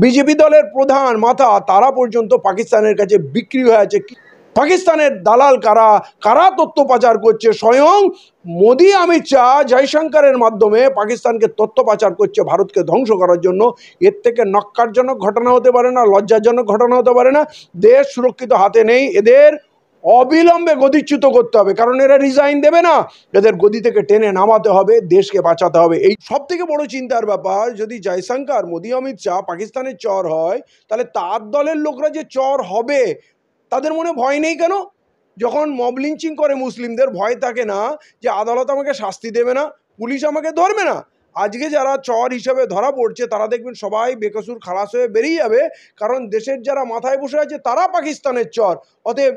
BJP দলের প্রধান মাথা তারা পর্যন্ত পাকিস্তানের কাছে বিক্রি হয়ে আছে। পাকিস্তানের দালাল কারা, কারা তথ্য পাচার করছে? স্বয়ং মোদি, অমিত শাহ জয়শঙ্করের মাধ্যমে পাকিস্তানকে তথ্য পাচার করছে ভারতকে ধ্বংস করার জন্য। এর থেকে নক্কারজনক ঘটনা হতে পারে না, লজ্জাজনক ঘটনা হতে পারে না। দেশ সুরক্ষিত হাতে নেই, এদের অবিলম্বে গদিচ্যুত করতে হবে, কারণ এরা রিজাইন দেবে না। এদের গদি থেকে টেনে নামাতে হবে, দেশকে বাঁচাতে হবে। এই সব থেকে বড় চিন্তার ব্যাপার, যদি জয়শঙ্কর, মোদি, অমিত শাহ পাকিস্তানের চর হয়, তাহলে তার দলের লোকরা যে চর হবে তাদের মনে ভয় নেই কেন? যখন মব লিঞ্চিং করে মুসলিমদের, ভয় থাকে না যে আদালত আমাকে শাস্তি দেবে না, পুলিশ আমাকে ধরবে না? আজকে যারা চর হিসেবে ধরা পড়ছে তারা দেখবেন সবাই বেকসুর খালাস হয়ে বেরিয়ে যাবে, কারণ দেশের যারা মাথায় বসে আছে তারা পাকিস্তানের চর। অতএব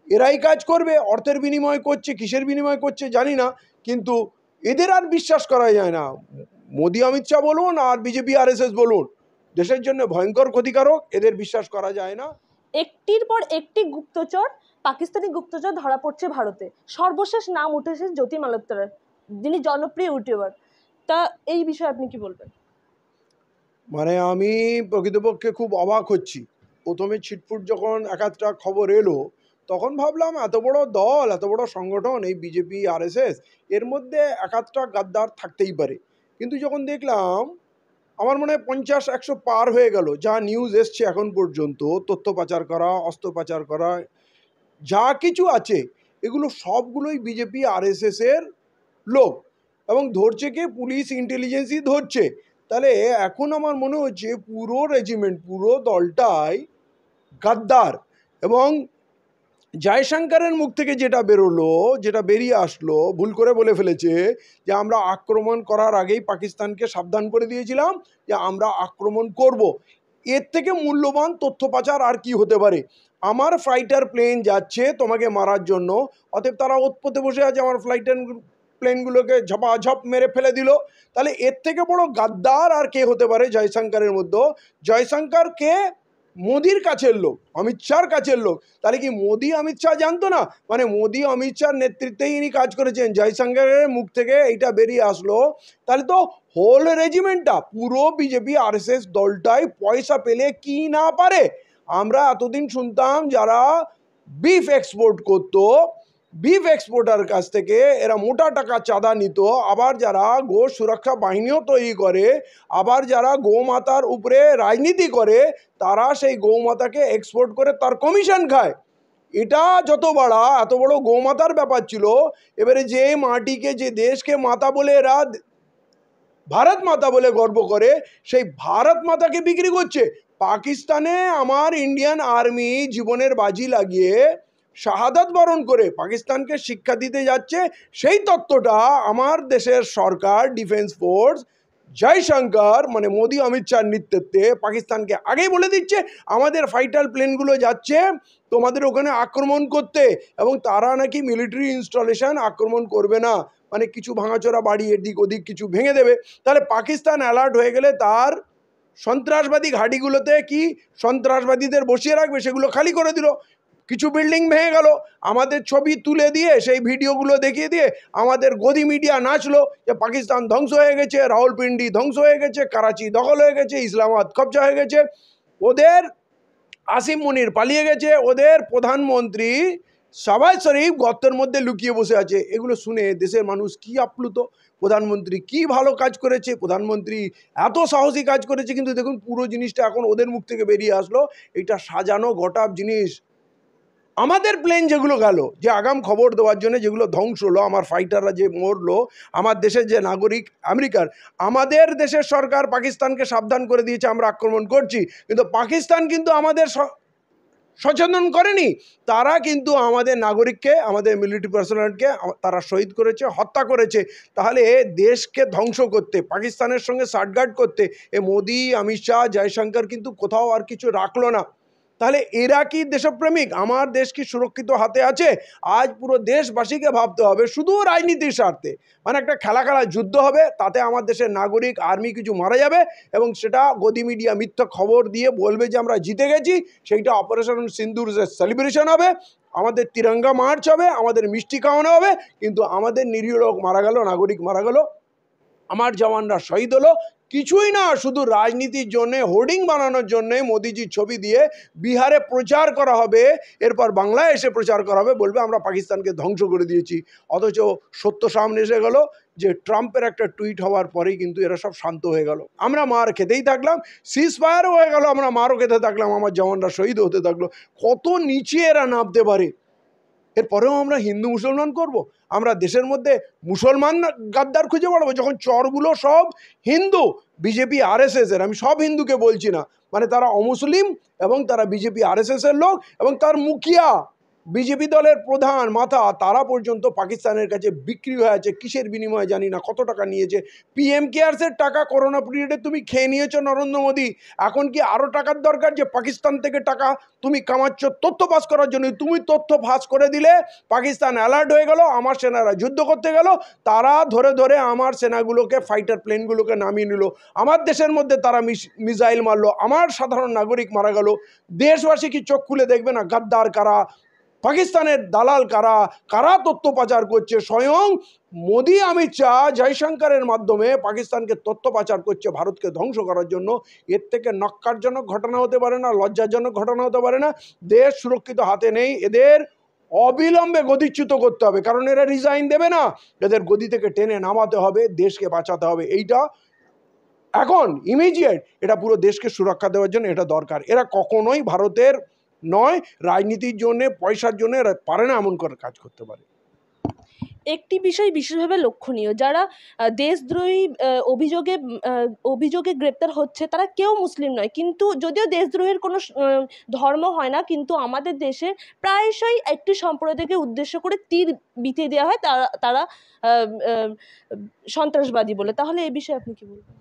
এরাই কাজ করবে। অর্থের বিনিময় করছে, কিসের বিনিময় করছে জানি না, কিন্তু এদের আর বিশ্বাস করা যায় না। মোদি, অমিত শাহ বলুন আর বিজেপি আরএসএস বলুন, দেশের জন্য ভয়ঙ্কর ক্ষতিকারক, এদের বিশ্বাস করা যায় না। একটির পর একটি গুপ্তচর, পাকিস্তানি গুপ্তচর ধরা পড়ছে ভারতে। সর্বশেষ নাম উঠেছে জ্যোতি মালহোত্রার, যিনি জনপ্রিয় ইউটিউবার। তা এই বিষয়ে আপনি কি বলবেন? মানে আমি প্রকৃতপক্ষে খুব অবাক হচ্ছি। প্রথমে ছিটফুট যখন এক একটা খবর এলো, তখন ভাবলাম এত বড় দল, এত বড় সংগঠন, এই বিজেপি আরএসএস, এর মধ্যে এক একটা গাদ্দার থাকতেই পারে। কিন্তু যখন দেখলাম, আমার মনে হয় 50-100 পার হয়ে গেল যা নিউজ এসছে এখন পর্যন্ত, তথ্য পাচার করা, অস্ত্র পাচার করা, যা কিছু আছে এগুলো সবগুলোই বিজেপি আরএসএস এর লোক, এবং ধরছে কে? পুলিশ, ইন্টেলিজেন্সই ধরছে। তাহলে এখন আমার মনে হচ্ছে পুরো রেজিমেন্ট, পুরো দলটাই গাদ্দার। এবং জয়শঙ্করের মুখ থেকে যেটা বেরোলো, যেটা বেরিয়ে আসলো, ভুল করে বলে ফেলেছে যে আমরা আক্রমণ করার আগেই পাকিস্তানকে সাবধান করে দিয়েছিলাম যে আমরা আক্রমণ করব। এর থেকে মূল্যবান তথ্য পাচার আর কি হতে পারে? আমার ফাইটার প্লেন যাচ্ছে তোমাকে মারার জন্য, অতএব তারা ওৎপতে বসে আছে, আমার প্লেনগুলোকে ঝপাঝপ মেরে ফেলে দিল। তাহলে এর থেকে বড় গাদ্দার আর কে হতে পারে জয়শঙ্করের মধ্যে? জয়শঙ্কর কে? মোদির কাছের লোক, অমিত শাহর কাছের লোক। তাহলে কি মোদি, অমিত শাহ জানতো না? মানে মোদি, অমিত শাহর নেতৃত্বেই ইনি কাজ করেছেন। জয়শঙ্করের মুখ থেকে এইটা বেরিয়ে আসলো, তাহলে তো হোল রেজিমেন্টটা, পুরো বিজেপি আরএসএস দলটাই পয়সা পেলে কি না পারে। আমরা এতদিন শুনতাম যারা বিফ এক্সপোর্ট করতো, বিফ এক্সপোর্টার কাছ থেকে এরা মোটা টাকা চাঁদা নিত, আবার যারা গো সুরক্ষা বাহিনীও তৈরি করে, আবার যারা গৌমাতার উপরে রাজনীতি করে, তারা সেই গৌমাতাকে এক্সপোর্ট করে তার কমিশন খায়। এটা যত বড়, এত বড় গৌমাতার ব্যাপার ছিল। এবারে যে মাটিকে, যে দেশকে মাতা বলে এরা ভারত মাতা বলে গর্ব করে, সেই ভারত মাতাকে বিক্রি করছে। পাকিস্তানে আমার ইন্ডিয়ান আর্মি জীবনের বাজি লাগিয়ে শাহাদাত বরণ করে পাকিস্তানকে শিক্ষা দিতে যাচ্ছে, সেই তত্ত্বটা আমার দেশের সরকার, ডিফেন্স ফোর্স, জয়শঙ্কর মানে মোদি, অমিত শাহর নেতৃত্বে পাকিস্তানকে আগেই বলে দিচ্ছে আমাদের ফাইটার প্লেনগুলো যাচ্ছে তোমাদের ওখানে আক্রমণ করতে, এবং তারা নাকি মিলিটারি ইনস্টলেশন আক্রমণ করবে না, মানে কিছু ভাঙাচোরা বাড়ি এদিক ওদিক কিছু ভেঙে দেবে। তাহলে পাকিস্তান অ্যালার্ট হয়ে গেলে তার সন্ত্রাসবাদী ঘাঁটিগুলোতে কি সন্ত্রাসবাদীদের বসিয়ে রাখবে, সেগুলো খালি করে দিল। কিছু বিল্ডিং ভেঙে গেল, আমাদের ছবি তুলে দিয়ে, সেই ভিডিওগুলো দেখিয়ে দিয়ে আমাদের গদি মিডিয়া নাচলো যে পাকিস্তান ধ্বংস হয়ে গেছে, রাওয়ালপিন্ডি ধ্বংস হয়ে গেছে, করাচি দখল হয়ে গেছে, ইসলামাবাদ কবজা হয়ে গেছে, ওদের আসিম মুনির পালিয়ে গেছে, ওদের প্রধানমন্ত্রী শাহবাজ শরীফ গর্তের মধ্যে লুকিয়ে বসে আছে। এগুলো শুনে দেশের মানুষ কি আপ্লুত, প্রধানমন্ত্রী কি ভালো কাজ করেছে, প্রধানমন্ত্রী এত সাহসী কাজ করেছে। কিন্তু দেখুন পুরো জিনিসটা এখন ওদের মুখ থেকে বেরিয়ে আসলো, এটা সাজানো গোটাপ জিনিস। আমাদের প্লেন যেগুলো গেল, যে আগাম খবর দেওয়ার জন্য যেগুলো ধ্বংস হলো, আমার ফাইটাররা যে মরলো, আমার দেশের যে নাগরিক আমেরিকার, আমাদের দেশের সরকার পাকিস্তানকে সাবধান করে দিয়েছে আমরা আক্রমণ করছি, কিন্তু পাকিস্তান কিন্তু আমাদের সচেতন করেনি। তারা কিন্তু আমাদের নাগরিককে, আমাদের মিলিটারি পার্সোনালকে তারা শহীদ করেছে, হত্যা করেছে। তাহলে দেশকে ধ্বংস করতে, পাকিস্তানের সঙ্গে সাটগার্ড করতে এ মোদি, অমিত শাহ, জয়শঙ্কর কিন্তু কোথাও আর কিছু রাখলো না। তাহলে এরা কি দেশপ্রেমিক? আমার দেশ কি সুরক্ষিত হাতে আছে? আজ পুরো দেশবাসীকে ভাবতে হবে, শুধু রাজনীতির স্বার্থে, মানে একটা খেলা যুদ্ধ হবে, তাতে আমার দেশের নাগরিক, আর্মি কিছু মারা যাবে, এবং সেটা গদি মিডিয়া মিথ্যা খবর দিয়ে বলবে যে আমরা জিতে গেছি। সেইটা অপারেশন সিন্দুর সেলিব্রেশন হবে, আমাদের তিরঙ্গা মার্চ হবে, আমাদের মিষ্টি খাওয়ানো হবে, কিন্তু আমাদের নিরীহ লোক মারা গেল, নাগরিক মারা গেল, আমার জওয়ানরা শহীদ হলো, কিছুই না, শুধু রাজনীতির জন্যে, হোর্ডিং বানানোর জন্যে মোদিজির ছবি দিয়ে বিহারে প্রচার করা হবে, এরপর বাংলায় এসে প্রচার করা হবে, বলবে আমরা পাকিস্তানকে ধ্বংস করে দিয়েছি। অথচ সত্য সামনে এসে গেল যে ট্রাম্পের একটা টুইট হওয়ার পরেই কিন্তু এরা সব শান্ত হয়ে গেল। আমরা মার খেতেই থাকলাম, সিজ ফায়ারও হয়ে গেল, আমরা মারও খেতে থাকলাম, আমার জওয়ানরা শহীদ হতে থাকলো। কত নিচে এরা নামতে পারে। এরপরেও আমরা হিন্দু মুসলমান করব? আমরা দেশের মধ্যে মুসলমান গাদ্দার খুঁজে পাবো যখন চরগুলো সব হিন্দু, বিজেপি আরএসএস এর। আমি সব হিন্দুকে বলছি না, মানে তারা অমুসলিম এবং তারা বিজেপি আরএসএস এর লোক, এবং তার মুখিয়া বিজেপি দলের প্রধান মাথা তারা পর্যন্ত পাকিস্তানের কাছে বিক্রি হয়ে আছে। কিসের বিনিময়ে জানি না, কত টাকা নিয়েছে। পিএম কেয়ারসের টাকা করোনা পিরিয়ডে তুমি খেয়ে নিয়েছো নরেন্দ্র মোদী, এখন কি আরও টাকার দরকার যে পাকিস্তান থেকে টাকা তুমি কামাচ্ছ তথ্য ফাঁস করার জন্য? তুমি তথ্য ফাঁস করে দিলে পাকিস্তান অ্যালার্ট হয়ে গেল, আমার সেনারা যুদ্ধ করতে গেল, তারা ধরে ধরে আমার সেনাগুলোকে, ফাইটার প্লেনগুলোকে নামিয়ে নিল, আমার দেশের মধ্যে তারা মিসাইল মারলো, আমার সাধারণ নাগরিক মারা গেল। দেশবাসী কি চোখ খুলে দেখবে না গাদ্দার কারা, পাকিস্তানের দালাল কারা, কারা তথ্য পাচার করছে? স্বয়ং মোদি অমিত শাহ জয়শঙ্করের মাধ্যমে পাকিস্তানকে তথ্য পাচার করছে ভারতকে ধ্বংস করার জন্য। এর থেকে নক্কারজনক ঘটনা হতে পারে না, লজ্জাজনক ঘটনা হতে পারে না। দেশ সুরক্ষিত হাতে নেই, এদের অবিলম্বে গদিচ্যুত করতে হবে, কারণ এরা রিজাইন দেবে না, এদের গদি থেকে টেনে নামাতে হবে, দেশকে বাঁচাতে হবে। এইটা এখন ইমিডিয়েট, এটা পুরো দেশকে সুরক্ষা দেওয়ার জন্য এটা দরকার। এরা কখনোই ভারতের নয়, রাজনীতির জন্য, পয়সার জন্য এরা পারে না এমন করে কাজ করতে পারে। একটি বিষয় বিশেষভাবে লক্ষণীয়, যারা দেশদ্রোহী অভিযোগে গ্রেপ্তার হচ্ছে তারা কেউ মুসলিম নয়, কিন্তু যদিও দেশদ্রোহের কোনো ধর্ম হয় না, কিন্তু আমাদের দেশে প্রায়শই একটি সম্প্রদায়কে উদ্দেশ্য করে তীর বিঁধে দেওয়া হয়, তারা তারা সন্ত্রাসবাদী বলে। তাহলে এই বিষয়ে আপনি কি বলবেন?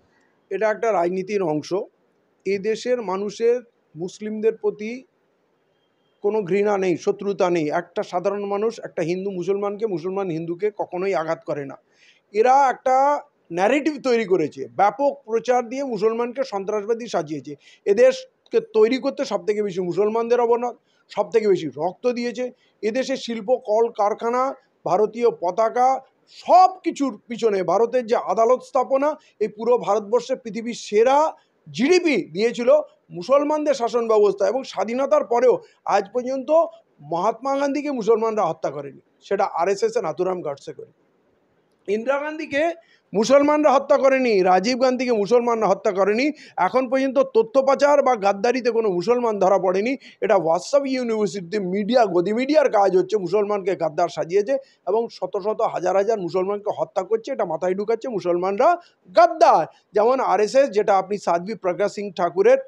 এটা একটা রাজনীতির অংশ। এ দেশের মানুষের মুসলিমদের প্রতি কোনো ঘৃণা নেই, শত্রুতা নেই। একটা সাধারণ মানুষ একটা হিন্দু মুসলমানকে, মুসলমান হিন্দুকে কখনোই আঘাত করে না। এরা একটা ন্যারেটিভ তৈরি করেছে, ব্যাপক প্রচার দিয়ে মুসলমানকে সন্ত্রাসবাদী সাজিয়েছে। এদেশকে তৈরি করতে সবথেকে বেশি মুসলমানদের অবদান, সবথেকে বেশি রক্ত দিয়েছে। এদেশে শিল্প, কল কারখানা, ভারতীয় পতাকা, সব কিছুর পিছনে ভারতের যে আদালত স্থাপনা, এই পুরো ভারতবর্ষে পৃথিবীর সেরা জিডিপি দিয়েছিল মুসলমানদের শাসন ব্যবস্থা। এবং স্বাধীনতার পরেও আজ পর্যন্ত মহাত্মা গান্ধীকে মুসলমানরা হত্যা করেনি, সেটা আরএসএস এর নাথুরাম গডসে করে। ইন্দিরা গান্ধীকে মুসলমানরা হত্যা করেনি, রাজীব গান্ধীকে মুসলমানরা হত্যা করেনি। এখন পর্যন্ত তথ্য পাচার বা গাদ্দারিতে কোনো মুসলমান ধরা পড়েনি। এটা হোয়াটসঅ্যাপ ইউনিভার্সিটিতে মিডিয়া, গদি মিডিয়ার কাজ হচ্ছে, মুসলমানকে গাদ্দার সাজিয়েছে এবং শত শত হাজার হাজার মুসলমানকে হত্যা করছে, এটা মাথায় ঢুকাচ্ছে মুসলমানরা গাদ্দার। যেমন আরএসএস, যেটা আপনি সাধ্বী প্রজ্ঞা সিং ঠাকুরের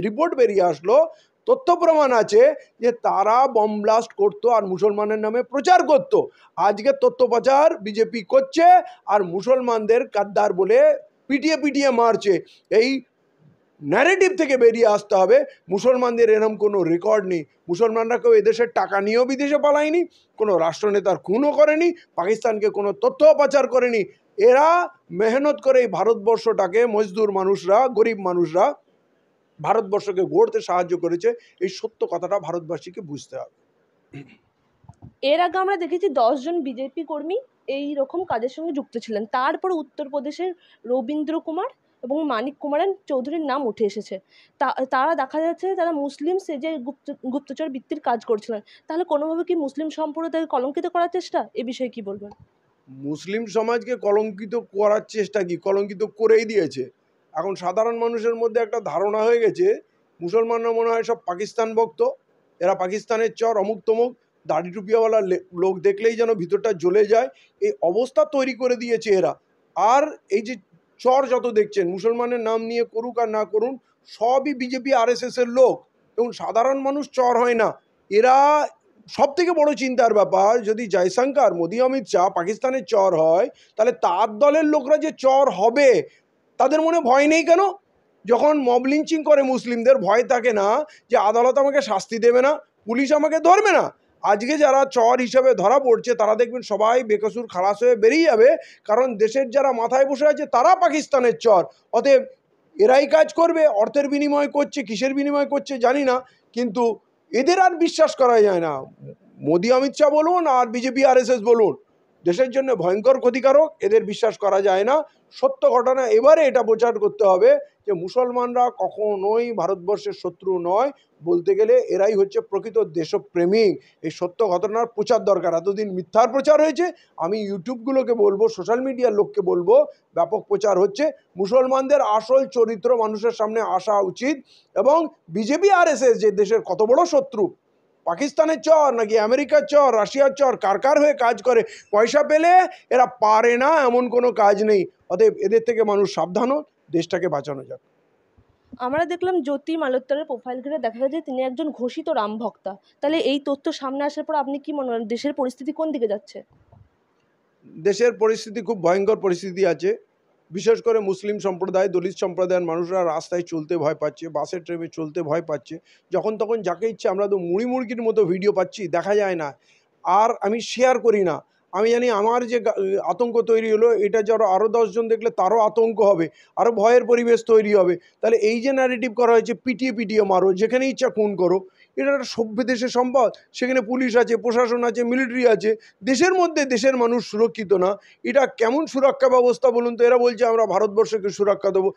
রিপোর্ট বেরিয়ে আসলো, তথ্য প্রমাণ আছে যে তারা বম ব্লাস্ট করতো আর মুসলমানের নামে প্রচার করত। আজকে তথ্য পাচার বিজেপি করছে আর মুসলমানদের গাদ্দার বলে পিটিয়ে পিটিয়ে মারছে। এই ন্যারেটিভ থেকে বেরিয়ে আসতে হবে। মুসলমানদের এরকম কোনো রেকর্ড নেই, মুসলমানরা কেউ এদেশের টাকা নিয়েও বিদেশে পালায়নি, কোনো রাষ্ট্রনেতার খুনও করেনি, পাকিস্তানকে কোনো তথ্য পাচার করেনি। এরা মেহনত করে এই ভারতবর্ষটাকে, মজদুর মানুষরা, গরিব মানুষরা ভারতবর্ষকে গড়তে সাহায্য করেছে। এই সত্য কথাটা ভারতবাসীকে বুঝতে হবে। এর আগে আমরা দেখেছি 10 জন বিজেপি কর্মী এই রকম কাজের সঙ্গে যুক্ত ছিলেন। তারপর উত্তরপ্রদেশের রবীন্দ্র কুমার এবং মানিক কুমারন চৌধুরীর নাম উঠে এসেছে। তারা দেখা যাচ্ছে তারা মুসলিম সেজে গুপ্তচর বৃত্তির কাজ করছিলেন। তাহলে কোনোভাবে কি মুসলিম সম্প্রদায়কে কলঙ্কিত করার চেষ্টা? এ বিষয়ে কি বলবেন? মুসলিম সমাজকে কলঙ্কিত করার চেষ্টা কি, কলঙ্কিত করেই দিয়েছে। এখন সাধারণ মানুষের মধ্যে একটা ধারণা হয়ে গেছে মুসলমানরা মনে হয় সব পাকিস্তান ভক্ত, এরা পাকিস্তানের চর, অমুক তমুক, দাড়ি টুপিওয়ালা লোক দেখলেই যেন ভিতরটা জ্বলে যায়, এই অবস্থা তৈরি করে দিয়েছে এরা। আর এই যে চর যত দেখছেন, মুসলমানের নাম নিয়ে করুক আর না করুন, সবই বিজেপি আরএসএস এর লোক, এবং সাধারণ মানুষ চর হয় না। এরা সব থেকে বড় চিন্তার ব্যাপার, যদি জয়শঙ্কর, মোদি, অমিত শাহ পাকিস্তানের চর হয়, তাহলে তার দলের লোকরা যে চর হবে তাদের মনে ভয় নেই কেন? যখন মব লিঞ্চিং করে মুসলিমদের, ভয় থাকে না যে আদালত আমাকে শাস্তি দেবে না, পুলিশ আমাকে ধরবে না? আজকে যারা চর হিসেবে ধরা পড়ছে তারা দেখবেন সবাই বেকসুর খালাস হয়ে বেরিয়ে যাবে, কারণ দেশের যারা মাথায় বসে আছে তারা পাকিস্তানের চর। অতএব এরাই কাজ করবে, অর্থের বিনিময় করছে, কিসের বিনিময় করছে জানি না, কিন্তু এদের আর বিশ্বাস করা যায় না। মোদি, অমিত শাহ বলুন আর বিজেপি আরএসএস বলুন, দেশের জন্য ভয়ঙ্কর ক্ষতিকারক, এদের বিশ্বাস করা যায় না। সত্য ঘটনা এবারে এটা প্রচার করতে হবে যে মুসলমানরা কখনোই ভারতবর্ষের শত্রু নয়, বলতে গেলে এরাই হচ্ছে প্রকৃত দেশপ্রেমিক। এই সত্য ঘটনার প্রচার দরকার। এতদিন মিথ্যার প্রচার হয়েছে, আমি ইউটিউবগুলোকে বলবো, সোশ্যাল মিডিয়ার লোককে বলবো, ব্যাপক প্রচার হচ্ছে। মুসলমানদের আসল চরিত্র মানুষের সামনে আসা উচিত। এবং বিজেপি আরএসএস যে দেশের কত বড় শত্রু, পাকিস্তানের চর নাকি আমেরিকার চর, রাশিয়ার চর, কার কার হয়ে কাজ করে, পয়সা পেলে এরা পারে না এমন কোনো কাজ নেই। অতএব এদের থেকে মানুষ সাবধান হোন, দেশটাকে বাঁচানো যাক। আমরা দেখলাম জ্যোতি মালোত্তরের প্রোফাইল ঘিরে দেখা যায় যে তিনি একজন ঘোষিত রাম ভক্তা। তাহলে এই তথ্য সামনে আসার পর আপনি কি মনে করেন দেশের পরিস্থিতি কোন দিকে যাচ্ছে? দেশের পরিস্থিতি খুব ভয়ঙ্কর পরিস্থিতি আছে। বিশেষ করে মুসলিম সম্প্রদায়, দলিত সম্প্রদায়ের মানুষরা রাস্তায় চলতে ভয় পাচ্ছে, বাসে ট্রেনে চলতে ভয় পাচ্ছে। যখন তখন যাকে ইচ্ছে, আমরা তো মুড়ি মুরগির মতো ভিডিও পাচ্ছি, দেখা যায় না। আর আমি শেয়ার করি না। আমি জানি আমার যে আতঙ্ক তৈরি হলো, এটা যারা আরও 10 জন দেখলে তারও আতঙ্ক হবে, আরও ভয়ের পরিবেশ তৈরি হবে। তাহলে এই যে ন্যারেটিভ করা হয়েছে, পিটিয়ে পিটিয়ে মারো, যেখানে ইচ্ছা খুন করো, এটা একটা সভ্য দেশের সম্পদ। সেখানে পুলিশ আছে, প্রশাসন আছে, মিলিটারি আছে। দেশের মধ্যে দেশের মানুষ সুরক্ষিত না, এটা কেমন সুরক্ষা ব্যবস্থা বলুন তো? এরা বলছে আমরা ভারতবর্ষকে সুরক্ষা দেবো,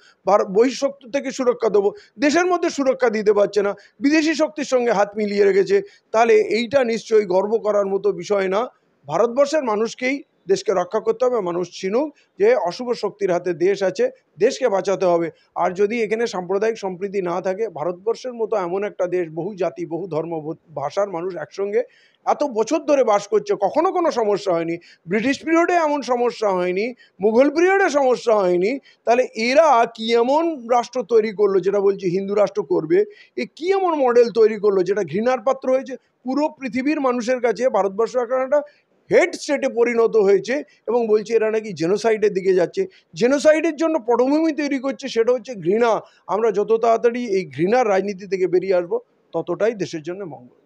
বহিঃশক্তি থেকে সুরক্ষা দেবো, দেশের মধ্যে সুরক্ষা দিতে পারছে না, বিদেশি শক্তির সঙ্গে হাত মিলিয়ে রেখেছে। তাহলে এইটা নিশ্চয়ই গর্ব করার মতো বিষয় না। ভারতবর্ষের মানুষকেই দেশকে রক্ষা করতে হবে। মানুষ চিনুক যে অশুভ শক্তির হাতে দেশ আছে, দেশকে বাঁচাতে হবে। আর যদি এখানে সাম্প্রদায়িক সম্প্রীতি না থাকে, ভারতবর্ষের মতো এমন একটা দেশ, বহু জাতি, বহু ধর্ম, ভাষার মানুষ একসঙ্গে এত বছর ধরে বাস করছে, কখনো কোনো সমস্যা হয়নি। ব্রিটিশ পিরিয়ডে এমন সমস্যা হয়নি, মুঘল পিরিয়ডে সমস্যা হয়নি। তাহলে এরা কি এমন রাষ্ট্র তৈরি করলো, যেটা বলছে হিন্দু রাষ্ট্র করবে, এ কি এমন মডেল তৈরি করলো যেটা ঘৃণার পাত্র হয়েছে? পুরো পৃথিবীর মানুষের কাছে ভারতবর্ষ একটা হেড স্টেটে পরিণত হয়েছে। এবং বলছে এরা নাকি জেনোসাইডের দিকে যাচ্ছে। জেনোসাইডের জন্য পটভূমি তৈরি করছে, সেটা হচ্ছে ঘৃণা। আমরা যত তাড়াতাড়ি এই ঘৃণার রাজনীতি থেকে বেরিয়ে আসবো, ততটাই দেশের জন্য মঙ্গল।